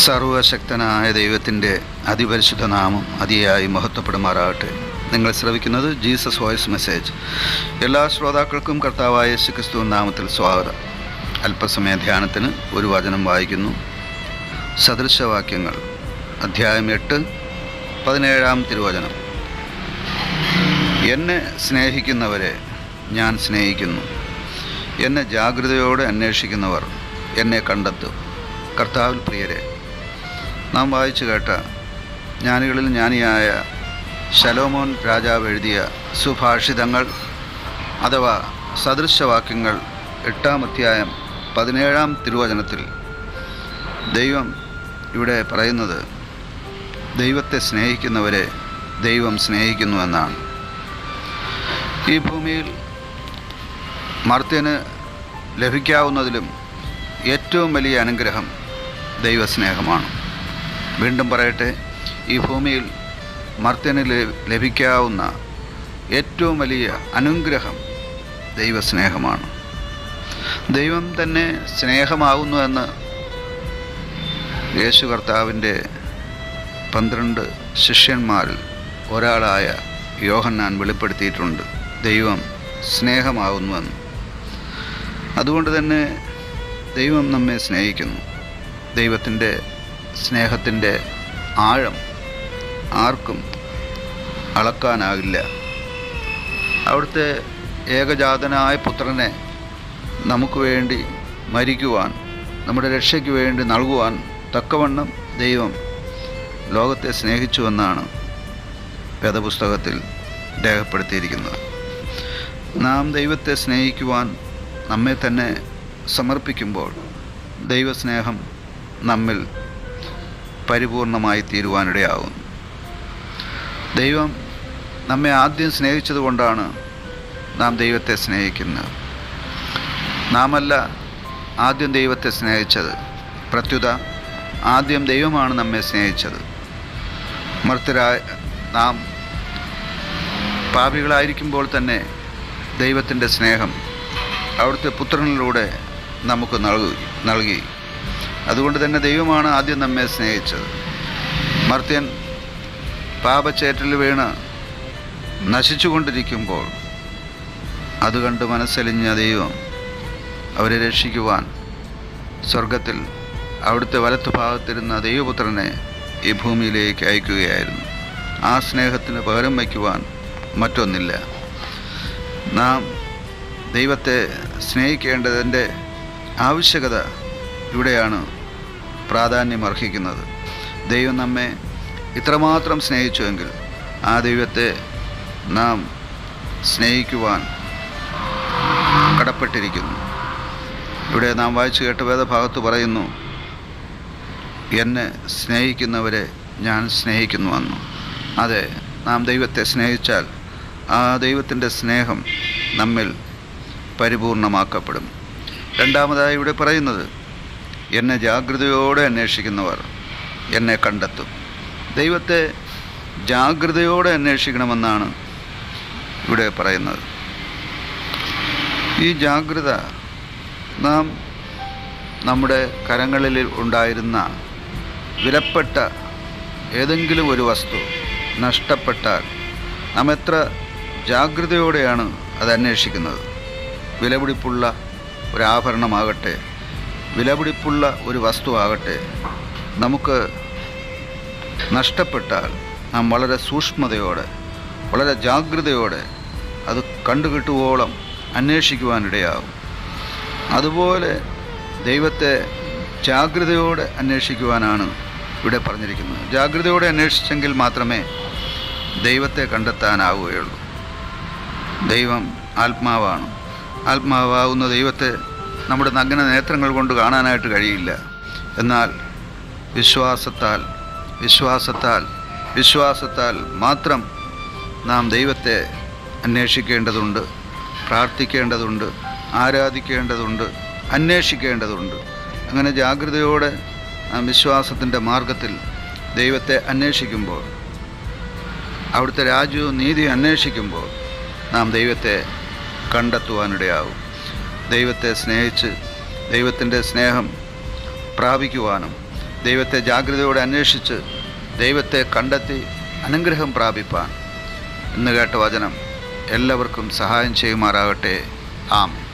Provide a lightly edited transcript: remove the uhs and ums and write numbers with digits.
സർവശക്തനായ ദൈവത്തിൻ്റെ അതിപരിശുദ്ധ നാമം അതിയായി മഹത്വപ്പെടുമാറാകട്ടെ. നിങ്ങൾ ശ്രവിക്കുന്നത് ജീസസ് വോയിസ് മെസ്സേജ്. എല്ലാ ശ്രോതാക്കൾക്കും കർത്താവായ യേശുക്രിസ്തു നാമത്തിൽ സ്വാഗതം. അല്പസമയ ധ്യാനത്തിന് ഒരു വചനം വായിക്കുന്നു. സദൃശവാക്യങ്ങൾ അധ്യായം 8 17 തിരുവചനം. എന്നെ സ്നേഹിക്കുന്നവരെ ഞാൻ സ്നേഹിക്കുന്നു, എന്നെ ജാഗ്രതയോടെ അന്വേഷിക്കുന്നവർ എന്നെ കണ്ടെത്തും. കർത്താവിൽ പ്രിയരെ, നാം വായിച്ചു കേട്ട ജ്ഞാനികളിൽ ജ്ഞാനിയായ ശലോമോൻ രാജാവ് എഴുതിയ സുഭാഷിതങ്ങൾ അഥവാ സദൃശവാക്യങ്ങൾ 8 അധ്യായം 17 തിരുവചനത്തിൽ ദൈവം ഇവിടെ പറയുന്നത് ദൈവത്തെ സ്നേഹിക്കുന്നവരെ ദൈവം സ്നേഹിക്കുന്നുവെന്നാണ്. ഈ ഭൂമിയിൽ മർത്യന് ലഭിക്കാവുന്നതിലും ഏറ്റവും വലിയ അനുഗ്രഹം ദൈവസ്നേഹമാണ്. വീണ്ടും പറയട്ടെ, ഈ ഭൂമിയിൽ മർത്യന് ലഭിക്കാവുന്ന ഏറ്റവും വലിയ അനുഗ്രഹം ദൈവസ്നേഹമാണ്. ദൈവം തന്നെ സ്നേഹമാകുന്നുവെന്ന് യേശു കർത്താവിൻ്റെ 12 ശിഷ്യന്മാരിൽ ഒരാളായ യോഹന്നാൻ വെളിപ്പെടുത്തിയിട്ടുണ്ട്. ദൈവം സ്നേഹമാകുന്നുവെന്ന്. അതുകൊണ്ട് തന്നെ ദൈവം നമ്മെ സ്നേഹിക്കുന്നു. ദൈവത്തിൻ്റെ സ്നേഹത്തിൻ്റെ ആഴം ആർക്കും അളക്കാനാകില്ല. അവിടുത്തെ ഏകജാതനായ പുത്രനെ നമുക്ക് വേണ്ടി മരിക്കുവാൻ, നമ്മുടെ രക്ഷയ്ക്ക് വേണ്ടി നൽകുവാൻ തക്കവണ്ണം ദൈവം ലോകത്തെ സ്നേഹിച്ചുവെന്നാണ് വേദപുസ്തകത്തിൽ രേഖപ്പെടുത്തിയിരിക്കുന്നത്. നാം ദൈവത്തെ സ്നേഹിക്കുവാൻ നമ്മെ തന്നെ സമർപ്പിക്കുമ്പോൾ ദൈവസ്നേഹം നമ്മിൽ പരിപൂർണമായി തീരുവാനിടയാകുന്നു. ദൈവം നമ്മെ ആദ്യം സ്നേഹിച്ചതുകൊണ്ടാണ് നാം ദൈവത്തെ സ്നേഹിക്കുന്നത്. നാമല്ല ആദ്യം ദൈവത്തെ സ്നേഹിച്ചത്, പ്രത്യുത ആദ്യം ദൈവമാണ് നമ്മെ സ്നേഹിച്ചത്. മർത്യരായ നാം പാപികളായിരിക്കുമ്പോൾ തന്നെ ദൈവത്തിൻ്റെ സ്നേഹം അവിടുത്തെ പുത്രനിലൂടെ നമുക്ക് നൽകി. അതുകൊണ്ട് തന്നെ ദൈവമാണ് ആദ്യം നമ്മെ സ്നേഹിച്ചത്. മർത്യൻ പാപച്ചേറ്റിൽ വീണ് നശിച്ചുകൊണ്ടിരിക്കുമ്പോൾ അതുകണ്ട് മനസ്സലിഞ്ഞ ദൈവം അവരെ രക്ഷിക്കുവാൻ സ്വർഗത്തിൽ അവിടുത്തെ വലത്തുഭാഗത്തിരുന്ന ദൈവപുത്രനെ ഈ ഭൂമിയിലേക്ക് അയക്കുകയായിരുന്നു. ആ സ്നേഹത്തിന് പകരം വയ്ക്കുവാൻ മറ്റൊന്നില്ല. നാം ദൈവത്തെ സ്നേഹിക്കേണ്ടതിൻ്റെ ആവശ്യകത ഇവിടെയാണ് പ്രാധാന്യം അർഹിക്കുന്നത്. ദൈവം നമ്മെ ഇത്രമാത്രം സ്നേഹിച്ചുവെങ്കിൽ ആ ദൈവത്തെ നാം സ്നേഹിക്കുവാൻ കടപ്പെട്ടിരിക്കുന്നു. ഇവിടെ നാം വായിച്ചു കേട്ട വേദഭാഗത്ത് പറയുന്നു, എന്നെ സ്നേഹിക്കുന്നവരെ ഞാൻ സ്നേഹിക്കുന്നുവെന്നു. അതെ, നാം ദൈവത്തെ സ്നേഹിച്ചാൽ ആ ദൈവത്തിൻ്റെ സ്നേഹം നമ്മിൽ പരിപൂർണമാക്കപ്പെടും. രണ്ടാമതായി ഇവിടെ പറയുന്നത്, എന്നെ ജാഗ്രതയോടെ അന്വേഷിക്കുന്നവർ എന്നെ കണ്ടെത്തും. ദൈവത്തെ ജാഗ്രതയോടെ അന്വേഷിക്കണമെന്നാണ് ഇവിടെ പറയുന്നത്. ഈ ജാഗ്രത നാം നമ്മുടെ കരങ്ങളിൽ ഉണ്ടായിരുന്ന വിലപ്പെട്ട ഏതെങ്കിലും ഒരു വസ്തു നഷ്ടപ്പെട്ടാൽ നാം എത്ര ജാഗ്രതയോടെയാണ് അത് അന്വേഷിക്കുന്നത്. വിലപിടിപ്പുള്ള ഒരു ആഭരണമാകട്ടെ, വിലപിടിപ്പുള്ള ഒരു വസ്തുവാകട്ടെ, നമുക്ക് നഷ്ടപ്പെട്ടാൽ നാം വളരെ സൂക്ഷ്മതയോടെ, വളരെ ജാഗ്രതയോടെ അത് കണ്ടുകിട്ടുവോളം അന്വേഷിക്കുവാനിടയാകും. അതുപോലെ ദൈവത്തെ ജാഗ്രതയോടെ അന്വേഷിക്കുവാനാണ് ഇവിടെ പറഞ്ഞിരിക്കുന്നത്. ജാഗ്രതയോടെ അന്വേഷിച്ചെങ്കിൽ മാത്രമേ ദൈവത്തെ കണ്ടെത്താനാവുകയുള്ളൂ. ദൈവം ആത്മാവാണ്. ആത്മാവാകുന്ന ദൈവത്തെ നമ്മുടെ നഗ്ന നേത്രങ്ങൾ കൊണ്ട് കാണാനായിട്ട് കഴിയില്ല. എന്നാൽ വിശ്വാസത്താൽ മാത്രം നാം ദൈവത്തെ അന്വേഷിക്കേണ്ടതുണ്ട്, പ്രാർത്ഥിക്കേണ്ടതുണ്ട്, ആരാധിക്കേണ്ടതുണ്ട്, അന്വേഷിക്കേണ്ടതുണ്ട്. അങ്ങനെ ജാഗ്രതയോടെ നാം വിശ്വാസത്തിൻ്റെ മാർഗത്തിൽ ദൈവത്തെ അന്വേഷിക്കുമ്പോൾ, അവിടുത്തെ രാജ്യവും നീതി അന്വേഷിക്കുമ്പോൾ നാം ദൈവത്തെ കണ്ടെത്തുവാനിടയാവും. ദൈവത്തെ സ്നേഹിച്ച് ദൈവത്തിൻ്റെ സ്നേഹം പ്രാപിക്കുവാനും ദൈവത്തെ ജാഗ്രതയോടെ അന്വേഷിച്ച് ദൈവത്തെ കണ്ടെത്തി അനുഗ്രഹം പ്രാപിപ്പാൻ ഇന്ന് കേട്ട വചനം എല്ലാവർക്കും സഹായം ചെയ്യുമാറാകട്ടെ. ആമേൻ.